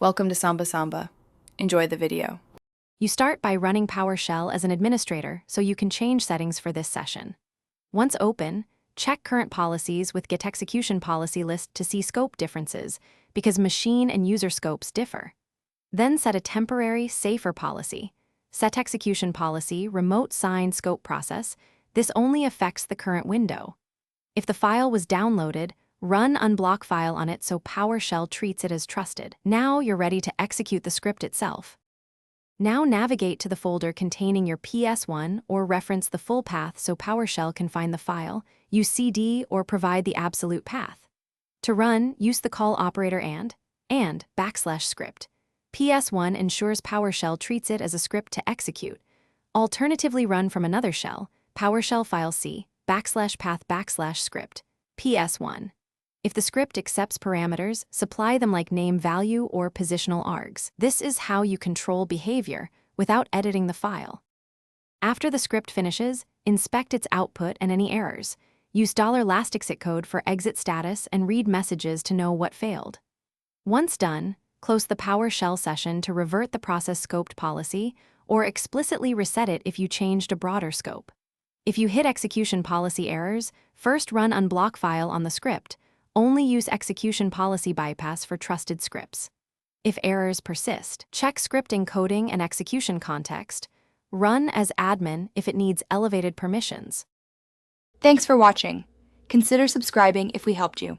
Welcome to Samba Samba. Enjoy the video. You start by running PowerShell as an administrator so you can change settings for this session. Once open, check current policies with Get Execution Policy List to see scope differences because machine and user scopes differ. Then set a temporary, safer policy. Set Execution Policy Remote Sign Scope Process. This only affects the current window. If the file was downloaded, run unblock file on it so PowerShell treats it as trusted. Now you're ready to execute the script itself. Now navigate to the folder containing your PS1 or reference the full path so PowerShell can find the file, use CD or provide the absolute path. To run, use the call operator and \script. PS1 ensures PowerShell treats it as a script to execute. Alternatively, run from another shell, PowerShell file C, \path\script, PS1. If the script accepts parameters, supply them like name value or positional args. This is how you control behavior without editing the file. After the script finishes, inspect its output and any errors. Use $lastexit code for exit status and read messages to know what failed. Once done, close the PowerShell session to revert the process scoped policy or explicitly reset it if you changed a broader scope. If you hit execution policy errors, first run unblock file on the script. Only use execution policy bypass for trusted scripts. If errors persist, check script encoding and execution context. Run as admin if it needs elevated permissions. Thanks for watching. Consider subscribing if we helped you.